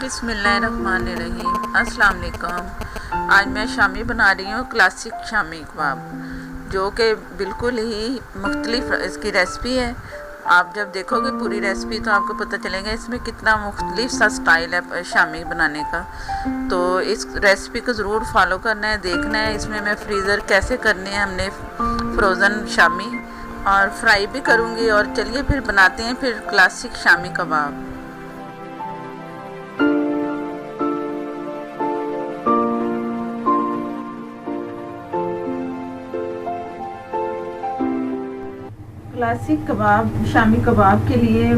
बिस्मिल्लाहिर्रहमानिर्रहीम। अस्सलाम वालेकुम। आज मैं शामी बना रही हूँ क्लासिक शामी कबाब, जो कि बिल्कुल ही मुख्तलिफ इसकी रेसिपी है। आप जब देखोगे पूरी रेसिपी तो आपको पता चलेगा इसमें कितना मुख्तलिफ सा स्टाइल है शामी बनाने का। तो इस रेसिपी को ज़रूर फॉलो करना है, देखना है इसमें मैं फ्रीज़र कैसे करने हैं हमने फ्रोज़न शामी, और फ्राई भी करूँगी। और चलिए फिर बनाते हैं फिर क्लासिक शामी कबाब। क्लासिक कबाब शामी कबाब के लिए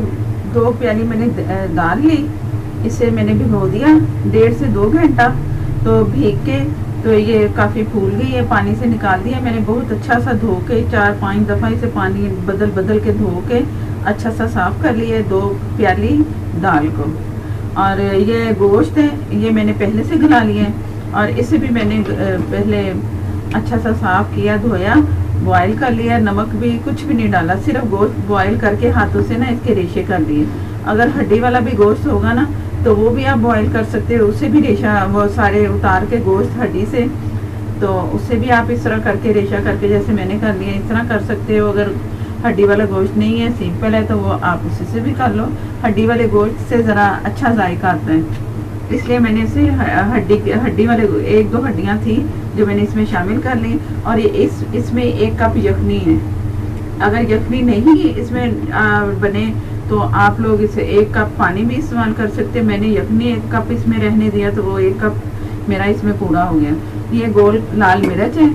2 प्याली मैंने दाल ली। इसे मैंने भिगो दिया 1.5 से 2 घंटा। तो भीग के तो ये काफ़ी फूल गई है, पानी से निकाल दिया मैंने बहुत अच्छा सा धो के। 4-5 दफ़ा इसे पानी बदल के धो के अच्छा सा साफ़ कर लिया 2 प्याली दाल को। और ये गोश्त है, ये मैंने पहले से गला लिया है। और इसे भी मैंने पहले अच्छा सा साफ़ किया, धोया, बॉयल कर लिया। नमक भी कुछ भी नहीं डाला, सिर्फ गोश्त बॉयल करके हाथों से ना इसके रेशे कर दिए। अगर हड्डी वाला भी गोश्त होगा ना तो वो भी आप बॉयल कर सकते हो, उससे भी रेशा वो सारे उतार के गोश्त हड्डी से, तो उससे भी आप इस तरह करके रेशा करके जैसे मैंने कर लिया इस तरह कर सकते हो। अगर हड्डी वाला गोश्त नहीं है, सिंपल है, तो वो आप उसी से भी कर लो। हड्डी वाले गोश्त से ज़रा अच्छा जायका आता है, इसलिए मैंने इसे हड्डी वाले 1-2 हड्डियाँ थी जो मैंने इसमें शामिल कर ली। और ये इसमें 1 कप यखनी है। अगर यखनी नहीं इसमें बने तो आप लोग इसे 1 कप पानी भी इस्तेमाल कर सकते हैं। मैंने यखनी 1 कप इसमें रहने दिया तो वो 1 कप मेरा इसमें पूरा हो गया। ये गोल लाल मिर्च है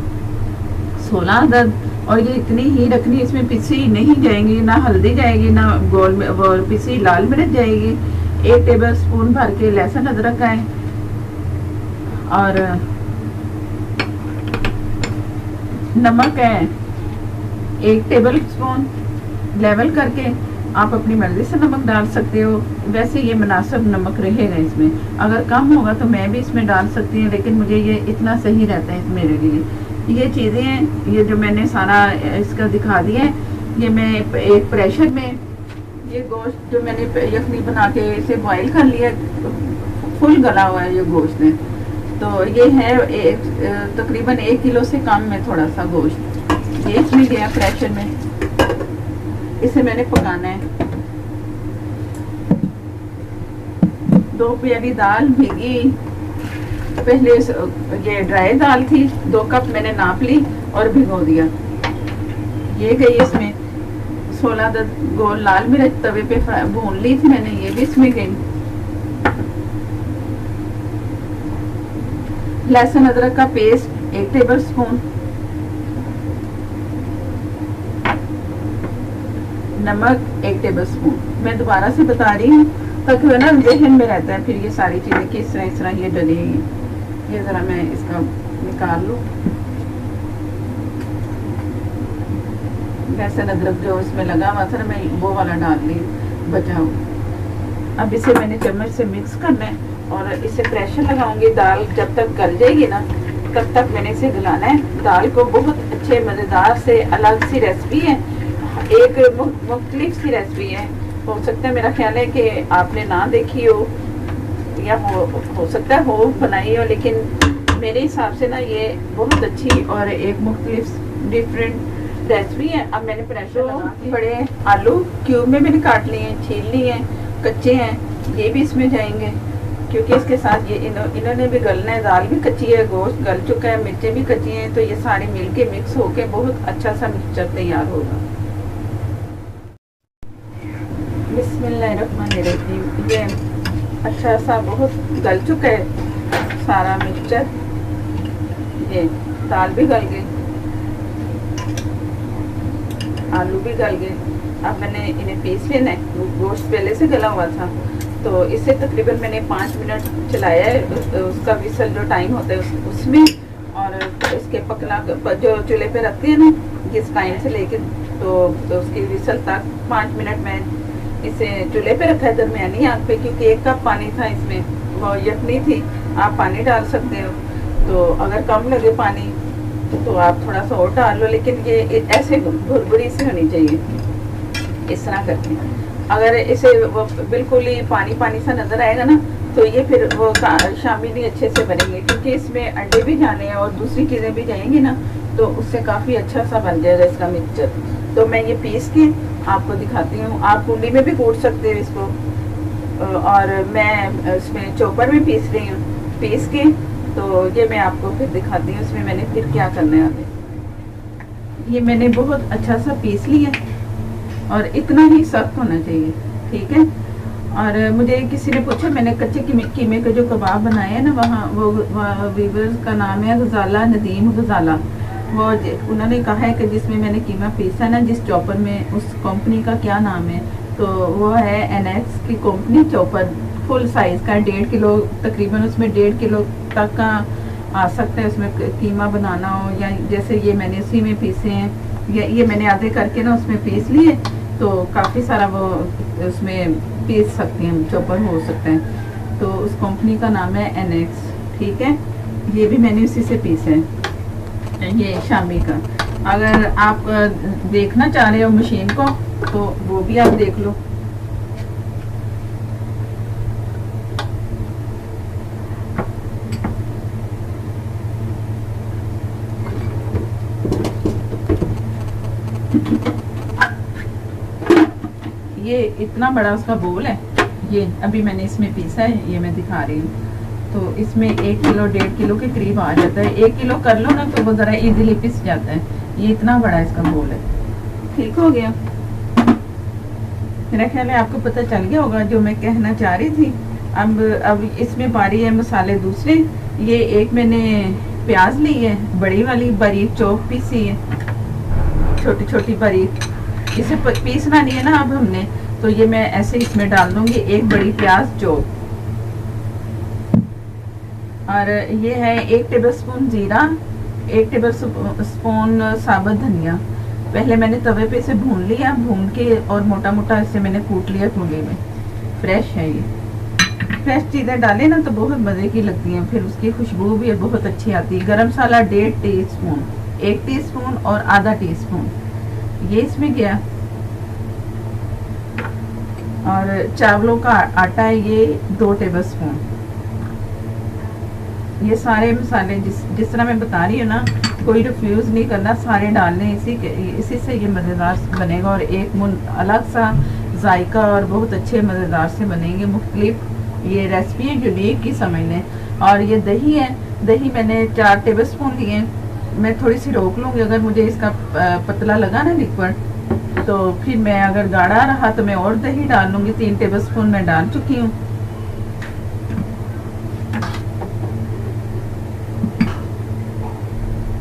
16 अदद, और ये इतनी ही रखनी, इसमें पिसी नहीं जाएंगी, ना हल्दी जाएगी, ना पिसी लाल मिर्च जाएगी। 1 टेबल स्पून भर के लहसुन अदरक का है, और नमक है 1 टेबल स्पून। लेवल करके आप अपनी मर्जी से नमक डाल सकते हो, वैसे ये मुनासिब नमक रहेगा इसमें। अगर कम होगा तो मैं भी इसमें डाल सकती हूँ, लेकिन मुझे ये इतना सही रहता है मेरे लिए। ये चीज़ें हैं, ये जो मैंने सारा इसका दिखा दिया है। ये मैं एक प्रेशर में ये गोश्त जो मैंने यखनी बना के इसे बॉईल कर लिया, फुल गला हुआ है ये गोश्त है। तो ये है तकरीबन 1 किलो से कम में थोड़ा सा गोश्त, ये इसमें गया प्रेशर में। इसे मैंने पकाना है। 2 प्याली दाल भीगी, पहले ये ड्राई दाल थी, 2 कप मैंने नाप ली और भिगो दिया। ये गई इसमें 16 गोल लाल मिर्च तवे पे भून ली थी मैंने, ये भी इसमें गई। लहसुन अदरक का पेस्ट 1 टेबल स्पून, नमक 1 टेबल स्पून। मैं दोबारा से बता रही हूँ ताकि वो ना जहन में रहता है फिर ये सारी चीज़ें कि इस तरह ये डली। ये ज़रा मैं इसका निकाल लूँ। लहसुन अदरक जो इसमें लगा हुआ था ना, मैं वो वाला डाल ली बचा हुआ। अब इसे मैंने चम्मच से मिक्स करना है और इसे प्रेशर लगाऊंगी। दाल जब तक गल जाएगी ना तब तक मैंने इसे गलाना है। दाल को बहुत अच्छे मज़ेदार से अलग सी रेसिपी है, एक मुख्तलिफ सी रेसिपी है। हो सकता है, मेरा ख्याल है कि आपने ना देखी हो या हो सकता है हो बनाई हो, लेकिन मेरे हिसाब से ना ये बहुत अच्छी और एक मुख्तलिफ डिफरेंट रेसिपी है। अब मैंने प्रेशर बड़े आलू क्यूब में मैंने काट लिए हैं, छील लिए हैं, कच्चे हैं, ये भी इसमें जाएंगे क्योंकि इसके साथ ये इन्होंने भी गलना है। दाल भी कच्ची है, गोश्त गल चुका है, मिर्चें भी कच्ची हैं, तो ये सारे मिलके मिक्स होके बहुत अच्छा सा मिक्सचर तैयार होगा। बिस्मिल्लाहिर्रहमानिर्रहीम। ये अच्छा सा बहुत गल चुका है सारा मिक्सचर, ये दाल भी गल गई, आलू भी गल गए। अब मैंने इन्हें पीस लेना है। गोश्त पहले से गला हुआ था तो इसे तकरीबन मैंने 5 मिनट चलाया है, उसका विसल जो टाइम होता है उसमें। और इसके पकना जो चूल्हे पे रखते हैं ना जिस टाइम से लेके तो उसकी विसल तक 5 मिनट में इसे चूल्हे पे रखा है दरमियानी आंच पे, क्योंकि 1 कप पानी था इसमें, वो यखनी थी। आप पानी डाल सकते हो, तो अगर कम लगे पानी तो आप थोड़ा सा और डाल लो, लेकिन ये ऐसे भुरभुरी से होनी चाहिए इस तरह करके। अगर इसे वो बिल्कुल ही पानी पानी सा नज़र आएगा ना, तो ये फिर वो शामी नहीं अच्छे से बनेंगे, क्योंकि इसमें अंडे भी जाने हैं और दूसरी चीज़ें भी जाएंगी ना, तो उससे काफ़ी अच्छा सा बन जाएगा इसका मिक्सचर। तो मैं ये पीस के आपको दिखाती हूँ। आप कुंडी में भी कूट सकते हो इसको, और मैं इसमें चॉपर में पीस रही हूँ। पीस के तो ये मैं आपको फिर दिखाती हूँ इसमें मैंने फिर क्या करना है आगे। ये मैंने बहुत अच्छा सा पीस लिया और इतना ही सख्त होना चाहिए, ठीक है। और मुझे किसी ने पूछा, मैंने कच्चे कीमे के जो कबाब बनाए हैं ना, वहाँ वो वीवर्स का नाम है गजाला, नदीम गजाला। वो उन्होंने कहा है कि जिसमें मैंने कीमा पीसा ना, जिस चॉपर में, उस कंपनी का क्या नाम है, तो वो है एनएक्स की कंपनी चॉपर। फुल साइज़ का 1.5 किलो तकरीबन, उसमें 1.5 किलो तक का आ सकता है उसमें कीमा बनाना हो, या जैसे ये मैंने उसी में पीसे हैं, ये मैंने आधे करके ना उसमें पीस लिए, तो काफ़ी सारा वो उसमें पीस सकती हैं, चॉपर हो सकता है। तो उस कंपनी का नाम है एनएक्स, ठीक है। ये भी मैंने उसी से पीसे हैं, ये शामी का। अगर आप देखना चाह रहे हो मशीन को, तो वो भी आप देख लो। ये इतना बड़ा उसका बोल है, ये अभी मैंने इसमें पीसा है, ये मैं दिखा रही हूँ। तो इसमें 1 किलो 1.5 किलो के करीब आ जाता है। 1 किलो कर लो ना तो वो ज़रा इजीली पिस जाता है। ये इतना बड़ा इसका बोल है। ठीक हो गया, मेरा ख्याल है आपको पता चल गया होगा जो मैं कहना चाह रही थी। अब इसमें बारी है मसाले दूसरे। ये एक मैंने प्याज ली है, बड़ी वाली, बारीक चौक पीसी है, छोटी छोटी बारीक। इसे पीसना नहीं है ना अब हमने, तो ये मैं ऐसे इसमें डाल दूंगी, एक बड़ी प्याज चौक। और ये है 1 टेबलस्पून जीरा, 1 टेबलस्पून साबुत धनिया। पहले मैंने तवे पे इसे भून लिया, भून के और मोटा मोटा इसे मैंने कूट लिया कूड़े में। फ्रेश है ये, फ्रेश चीज़ें डालें ना तो बहुत मज़े की लगती हैं, फिर उसकी खुशबू भी बहुत अच्छी आती है। गरम मसाला 1.5 टीस्पून, 1 टीस्पून और आधा टीस्पून ये इसमें गया। और चावलों का आटा है ये 2 टेबलस्पून। ये सारे मसाले जिस तरह मैं बता रही हूँ ना, कोई रिफ्यूज़ नहीं करना, सारे डालने, इसी से ये मज़ेदार बनेगा। और एक अलग सा जायका और बहुत अच्छे मज़ेदार से बनेंगे। मुख्तलिफ ये रेसिपी है, यूनिक की समझ लें। और ये दही है, दही मैंने 4 टेबलस्पून लिए। मैं थोड़ी सी रोक लूँगी, अगर मुझे इसका पतला लगा ना लिक्विड, तो फिर मैं अगर गाढ़ा रहा तो मैं और दही डाल लूँगी। 3 टेबलस्पून मैं डाल चुकी हूँ।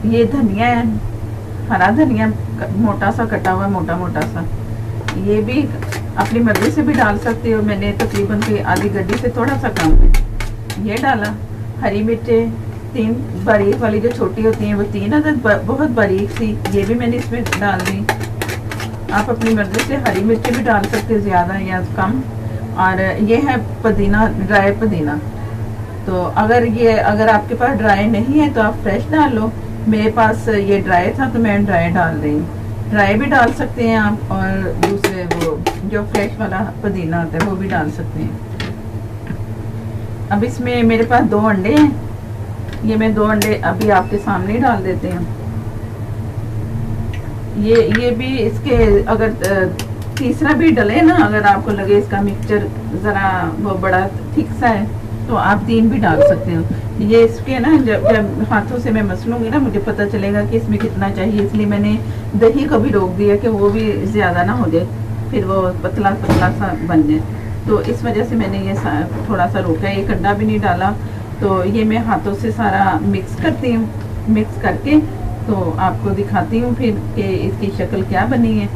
ये धनिया है, हरा धनिया मोटा सा कटा हुआ, मोटा मोटा सा। ये भी अपनी मर्जी से भी डाल सकते हो, मैंने तकरीबन की आधी गड्डी से थोड़ा सा कम है ये डाला। हरी मिर्चें 3 बारीक वाली जो छोटी होती हैं वो 3 अदद, बहुत बारीक सी, ये भी मैंने इसमें डाल दी। आप अपनी मर्जी से हरी मिर्चें भी डाल सकते हो, ज़्यादा या कम। और ये है पुदीना, ड्राई पुदीना। तो अगर आपके पास ड्राई नहीं है तो आप फ्रेश डाल लो। मेरे पास ये ड्राई था तो मैं ड्राई डाल रही हूँ। ड्राई भी डाल सकते हैं आप, और दूसरे वो जो फ्रेश वाला पुदीना आता है वो भी डाल सकते हैं। अब इसमें मेरे पास 2 अंडे हैं, ये मैं 2 अंडे अभी आपके सामने ही डाल देते हैं। ये भी इसके अगर तीसरा भी डले ना, अगर आपको लगे इसका मिक्सचर ज़रा वो बड़ा थिक सा है, तो आप 3 भी डाल सकते हो। ये इसके ना जब हाथों से मैं मसलूंगी ना, मुझे पता चलेगा कि इसमें कितना चाहिए, इसलिए मैंने दही को भी रोक दिया कि वो भी ज़्यादा ना हो जाए, फिर वो पतला पतला सा बन जाए। तो इस वजह से मैंने ये थोड़ा सा रोका, एक अंडा भी नहीं डाला। तो ये मैं हाथों से सारा मिक्स करती हूँ, मिक्स करके तो आपको दिखाती हूँ फिर कि इसकी शक्ल क्या बनी है।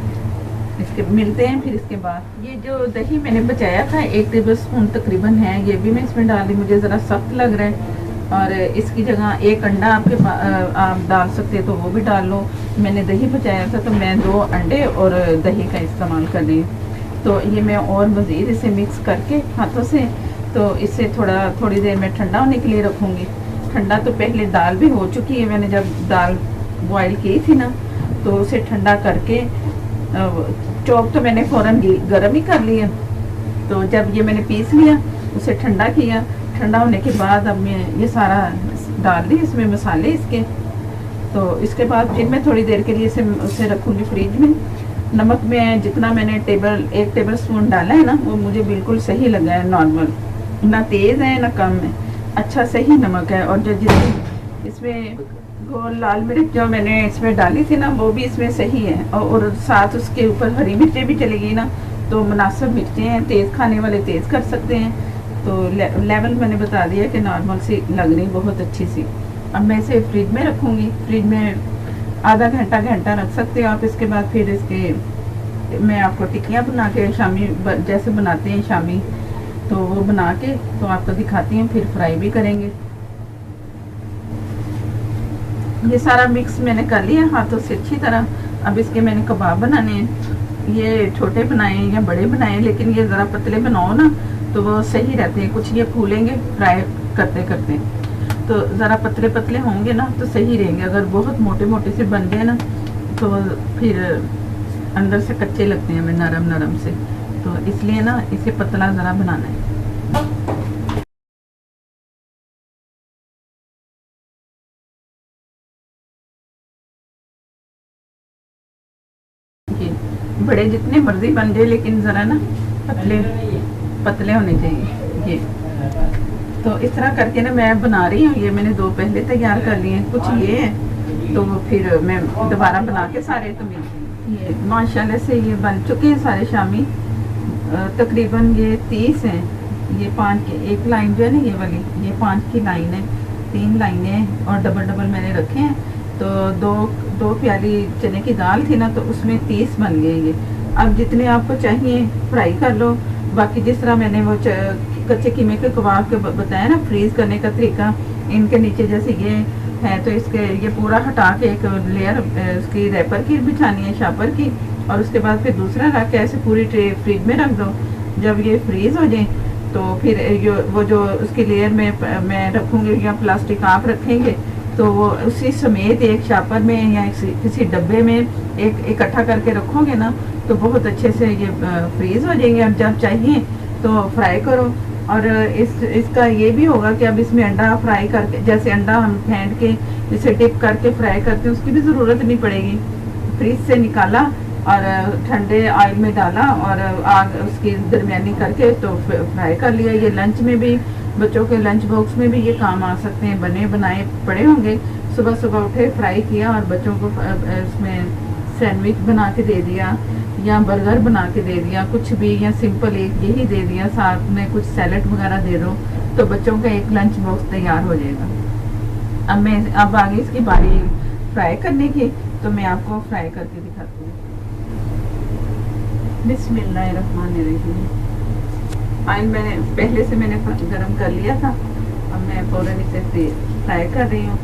इसके मिलते हैं फिर इसके बाद। ये जो दही मैंने बचाया था 1 टेबलस्पून तकरीबन है, ये भी मैं इसमें डाल दी। मुझे ज़रा सख्त लग रहा है, और इसकी जगह 1 अंडा आप डाल सकते तो वो भी डाल लो। मैंने दही बचाया था तो मैं 2 अंडे और दही का इस्तेमाल कर रही हूँ। तो ये मैं और मज़ीद इसे मिक्स करके हाथों से, तो इसे थोड़ी देर में ठंडा होने के लिए रखूँगी। ठंडा तो पहले दाल भी हो चुकी है, मैंने जब दाल बॉयल की थी ना, तो उसे ठंडा करके चॉप तो मैंने फ़ौरन गर्म ही कर लिया। तो जब ये मैंने पीस लिया, उसे ठंडा किया, ठंडा होने के बाद अब मैं ये सारा डाल दी इसमें मसाले इसके। तो इसके बाद फिर मैं थोड़ी देर के लिए उसे रखूँगी फ्रिज में। नमक में जितना मैंने एक टेबल स्पून डाला है ना, वो मुझे बिल्कुल सही लगा है, नॉर्मल, ना तेज़ है ना कम है, अच्छा सही नमक है। और जो जितनी इसमें गोल लाल मिर्च जो मैंने इसमें डाली थी ना, वो भी इसमें सही है। और साथ उसके ऊपर हरी मिर्चें भी चलेगी ना, तो मुनासिब मिर्चें हैं, तेज़ खाने वाले तेज़ कर सकते हैं। तो लेवल मैंने बता दिया कि नॉर्मल सी लग रही, बहुत अच्छी सी। अब मैं इसे फ्रिज में रखूँगी, फ्रिज में आधा घंटा रख सकते हो आप। इसके बाद फिर इसके मैं आपको टिक्कियाँ बना के शामी जैसे बनाते हैं शामी, तो वो बना के तो आपको दिखाती हूँ, फिर फ्राई भी करेंगे। ये सारा मिक्स मैंने कर लिया हाथों से अच्छी तरह। अब इसके मैंने कबाब बनाने हैं, ये छोटे बनाए या बड़े बनाए, लेकिन ये ज़रा पतले बनाओ ना तो वो सही रहते हैं, कुछ ये फूलेंगे फ्राई करते करते। तो ज़रा पतले पतले होंगे ना तो सही रहेंगे। अगर बहुत मोटे मोटे से बन गए ना तो फिर अंदर से कच्चे लगते हैं हमें, नरम नरम से। तो इसलिए ना इसे पतला ज़रा बनाना है। ये बड़े जितने मर्जी बन जाए, लेकिन ज़रा ना पतले पतले होने चाहिए ये। तो इस तरह करके ना मैं बना रही हूँ। ये मैंने 2 पहले तैयार कर लिए हैं, कुछ ये है, तो फिर मैं दोबारा बना के सारे तो ये माशाल्लाह से ये बन चुके हैं सारे शामी। तकरीबन ये 30 हैं। ये 5 की एक लाइन जो है ना, ये वाली, ये 5 की लाइन है, 3 लाइनें और डबल मैंने रखे हैं। तो दो प्याली चने की दाल थी ना, तो उसमें 30 बन गए ये। अब जितने आपको चाहिए फ्राई कर लो। बाकी जिस तरह मैंने वो कच्चे कीमे के कबाब के बताया ना फ्रीज करने का तरीका, इनके नीचे जैसे ये है, तो इसके ये पूरा हटा के एक लेयर उसकी रैपर की बिछानी है, शापर की, और उसके बाद फिर दूसरा रख के ऐसे पूरी ट्रे फ्रिज में रख दो। जब ये फ्रीज हो जाए तो फिर वो जो उसकी लेयर में मैं रखूँगी या प्लास्टिक आप रखेंगे, तो वो उसी समेत एक शापर में या किसी डब्बे में एक इकट्ठा करके रखोगे ना, तो बहुत अच्छे से ये फ्रीज हो जाएंगे। अब जब चाहिए तो फ्राई करो। और इसका ये भी होगा कि अब इसमें अंडा फ्राई करके, जैसे अंडा हम फेंट के इसे डिप करके फ्राई करते हैं, उसकी भी ज़रूरत नहीं पड़ेगी। फ्रीज से निकाला और ठंडे ऑयल में डाला और आग उसकी दरमियानी करके तो फ्राई कर लिया। ये लंच में भी, बच्चों के लंच बॉक्स में भी ये काम आ सकते हैं, बने बनाए पड़े होंगे। सुबह सुबह उठे, फ्राई किया और बच्चों को उसमें सैंडविच बना के दे दिया या बर्गर बना के दे दिया, कुछ भी, या सिंपल एक यही दे दिया, साथ में कुछ सैलड वगैरह दे दो, तो बच्चों का एक लंच बॉक्स तैयार हो जाएगा। अब आगे इसकी बारी फ्राई करने की, तो मैं आपको फ्राई करके दिखाती हूँ। बिस्मिल्लाहिर्रहमानिर्रहीम। ऑयल मैंने पहले से गरम कर लिया था। अब मैं फ़ौरन इसे फ्राई कर रही हूँ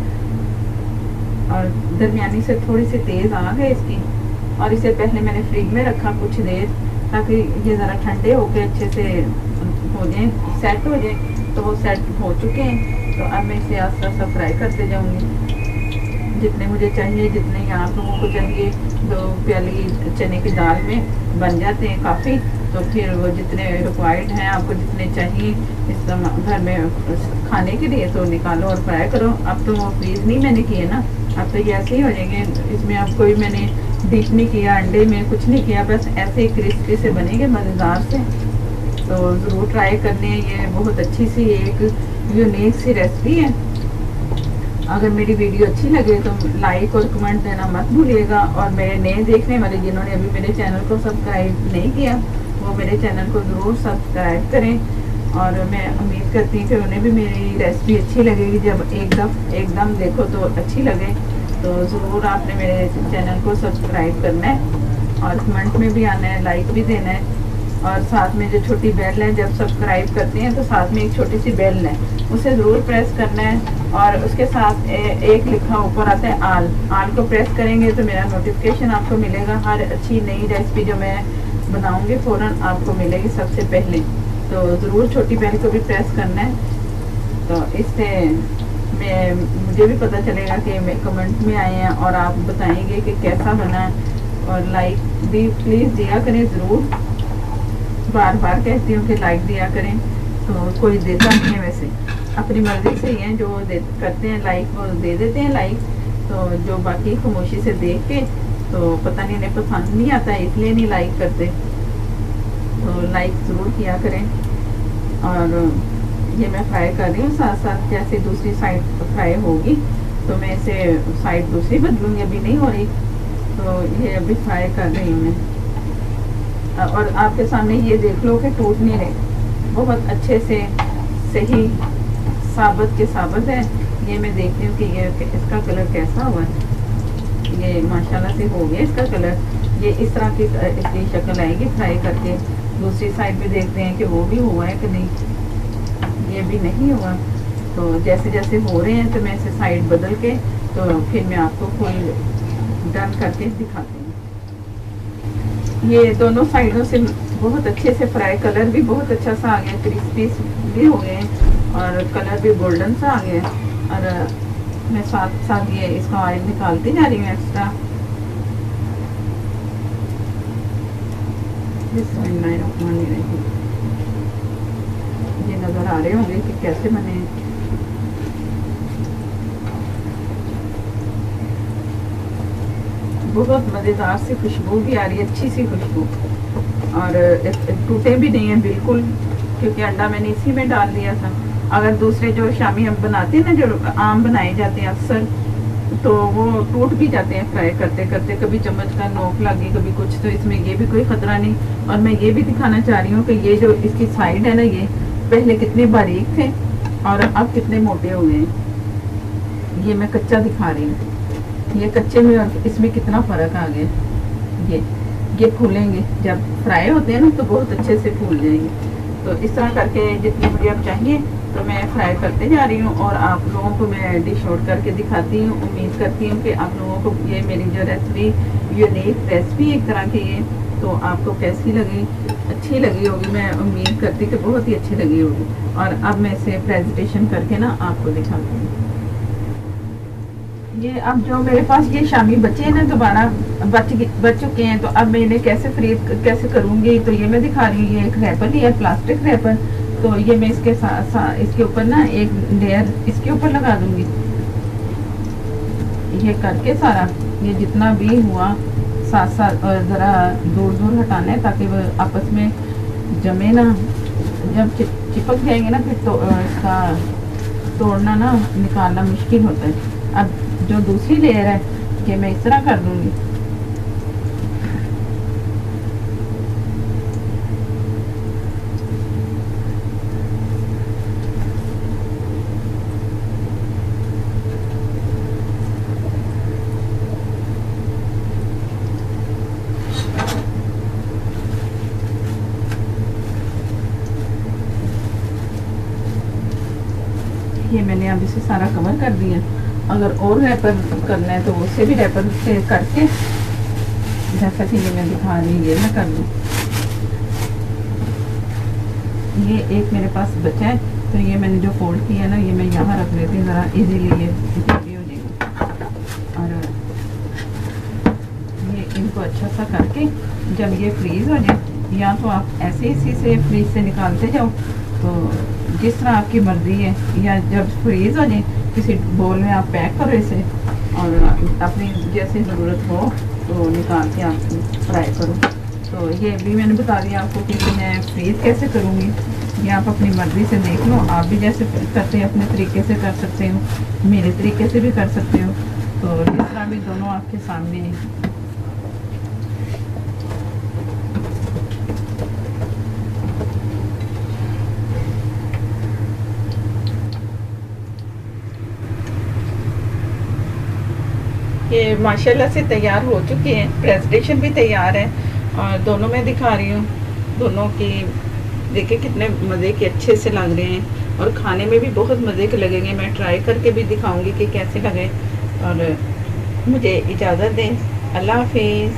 और दरमियानी से थोड़ी सी तेज़ आग है इसकी। और इसे पहले मैंने फ्रिज में रखा कुछ देर, ताकि ये ज़रा ठंडे होकर अच्छे से हो जाए, सेट हो जाए। तो वो सेट हो चुके हैं। तो अब मैं इसे आस्ता आस्ता फ्राई करते जाऊँगी, जितने मुझे चाहिए, जितने आप लोगों को चाहिए। 2 प्याली चने की दाल में बन जाते हैं काफ़ी। तो फिर वो जितने रिक्वायर्ड हैं, आपको जितने चाहिए इस घर में खाने के लिए, तो निकालो और फ्राई करो। अब तो वो फ्रीज नहीं मैंने किए ना, अब तो ये ऐसे ही हो जाएंगे। इसमें अब कोई मैंने डिप नहीं किया, अंडे में कुछ नहीं किया, बस ऐसे ही क्रिस्पी से बनेंगे, मज़ेदार से। तो ज़रूर ट्राई करने, ये बहुत अच्छी सी एक यूनिक सी रेसिपी है। अगर मेरी वीडियो अच्छी लगे तो लाइक और कमेंट देना मत भूलिएगा। और मेरे नए देखने वाले जिन्होंने अभी मेरे चैनल को सब्सक्राइब नहीं किया, वो मेरे चैनल को ज़रूर सब्सक्राइब करें। और मैं उम्मीद करती हूँ कि उन्हें भी मेरी रेसिपी अच्छी लगेगी। जब एकदम देखो तो अच्छी लगे, तो ज़रूर आपने मेरे चैनल को सब्सक्राइब करना है और कमेंट में भी आना है, लाइक भी देना है। और साथ में जो छोटी बेल है, जब सब्सक्राइब करते हैं तो साथ में एक छोटी सी बेल है, उसे ज़रूर प्रेस करना है। और उसके साथ एक लिखा ऊपर आता है आल को प्रेस करेंगे तो मेरा नोटिफिकेशन आपको मिलेगा। हर अच्छी नई रेसिपी जो मैं बनाऊंगी फ़ौरन आपको मिलेगी सबसे पहले। तो ज़रूर छोटी बेल को भी प्रेस करना है। तो इससे मुझे भी पता चलेगा कि मैं कमेंट में आए हैं और आप बताएंगे कि कैसा बना है। और लाइक भी प्लीज़ दिया करें ज़रूर, बार बार कहती हूँ कि लाइक दिया करें, तो कोई देता नहीं है, वैसे अपनी मर्ज़ी से ही हैं, जो करते हैं लाइक वो दे देते हैं लाइक, तो जो बाकी खामोशी से देख के तो पता नहीं इन्हें पसंद नहीं आता है इसलिए नहीं लाइक करते, तो लाइक ज़रूर किया करें। और ये मैं फ्राई कर रही हूँ, साथ साथ जैसे दूसरी साइड फ्राई होगी तो मैं इसे साइड दूसरी बदलूँगी, अभी नहीं हो रही, तो ये अभी फ्राई कर रही हूँ मैं। और आपके सामने ये देख लो कि टूट नहीं रहे, बहुत अच्छे से सही साबुत के साबुत है। ये मैं देखती हूँ कि ये इसका कलर कैसा हुआ है, ये माशाल्लाह से हो गया इसका कलर, ये इस तरह की इसकी शक्ल आएगी फ्राई करके। दूसरी साइड भी देखते हैं कि वो भी हुआ है कि नहीं, ये भी नहीं हुआ, तो जैसे जैसे हो रहे हैं तो मैं इसे साइड बदल के तो फिर मैं आपको फुल डन करके दिखाती हूँ। ये दोनों साइडों से बहुत अच्छे से फ्राई, कलर भी बहुत अच्छा सा आ गया, क्रिस्पी भी हो गए और कलर भी गोल्डन सा आ गया। और मैं साथ साथ ये इसका ऑयल निकालती जा रही हूँ एक्स्ट्रा। ये नज़र आ रहे होंगे कि कैसे बने। बहुत मज़ेदार सी खुशबू भी आ रही है, अच्छी सी खुशबू, और टूटे भी नहीं है बिल्कुल, क्योंकि अंडा मैंने इसी में डाल दिया था। अगर दूसरे जो शामी हम बनाते हैं ना, जो आम बनाए जाते हैं अक्सर, तो वो टूट भी जाते हैं फ्राई करते करते, कभी चम्मच का नोक लगी कभी कुछ, तो इसमें ये भी कोई ख़तरा नहीं। और मैं ये भी दिखाना चाह रही हूँ कि ये जो इसकी साइड है ना, ये पहले कितने बारीक थे और अब कितने मोटे हो गए हैं। ये मैं कच्चा दिखा रही हूँ, ये कच्चे में और इसमें कितना फ़र्क आ गया। ये फूलेंगे जब फ्राई होते हैं ना, तो बहुत अच्छे से फूल जाएंगे। तो इस तरह करके जितनी मुझे अब चाहिए तो मैं फ्राई करते जा रही हूँ और आप लोगों को मैं डिश आउट करके दिखाती हूँ। उम्मीद करती हूँ कि आप लोगों को ये मेरी जो रेसिपी, यूनिक रेसिपी एक तरह की है, तो आपको कैसी लगी, अच्छी लगी होगी। मैं उम्मीद करती कि बहुत ही अच्छी लगी होगी। और अब मैं इसे प्रेजेंटेशन करके ना आपको दिखाती हूँ। ये अब जो मेरे पास ये शामी बचे हैं ना, दोबारा बच चुके हैं, तो अब मैं इन्हें कैसे करूँगी, तो ये मैं दिखा रही हूँ। ये एक रैपर लिया है, प्लास्टिक रैपर, तो ये मैं इसके साथ इसके ऊपर ना एक लेयर इसके ऊपर लगा दूँगी। ये करके सारा ये जितना भी हुआ साथ साथ ज़रा दूर दूर हटाना है, ताकि वो आपस में जमे ना, जब चिपक जाएंगे ना फिर तो इसका तोड़ना ना, निकालना मुश्किल होता है। अब जो दूसरी लेयर है ये मैं इस तरह कर दूंगी। ये मैंने अब इसे सारा कवर कर दिया। अगर और रैपर करना है तो उससे भी रैपर से करके, जैसा कि ये मैं दिखा रही हूँ, ये मैं कर दूँ। ये एक मेरे पास बचा है, तो ये मैंने जो फोल्ड किया ना, ये मैं यहाँ रख लेती हूँ, ज़रा इजीली ये भी हो जाएगी। और ये इनको अच्छा सा करके जब ये फ्रीज़ हो जाए, या तो आप ऐसे इसी से फ्रीज से निकालते जाओ, तो जिस तरह आपकी मर्ज़ी है, या जब फ्रीज़ हो जाए किसी बोल में आप पैक करो इसे, और अपनी जैसे ज़रूरत हो तो निकाल के आप फ्राई करो। तो ये भी मैंने बता दिया आपको कि मैं फ्रीज़ कैसे करूँगी। ये आप अपनी मर्ज़ी से देख लो, आप भी जैसे करते हैं अपने तरीके से कर सकते हो, मेरे तरीके से भी कर सकते हो। तो इस तरह भी दोनों आपके सामने है। ये माशाल्लाह से तैयार हो चुके हैं, प्रेजेंटेशन भी तैयार है, और दोनों मैं दिखा रही हूँ। दोनों की देखिए कितने मज़े के अच्छे से लग रहे हैं, और खाने में भी बहुत मज़े के लगेंगे। मैं ट्राई करके भी दिखाऊंगी कि कैसे लगे। और मुझे इजाज़त दें, अल्लाह हाफिज़।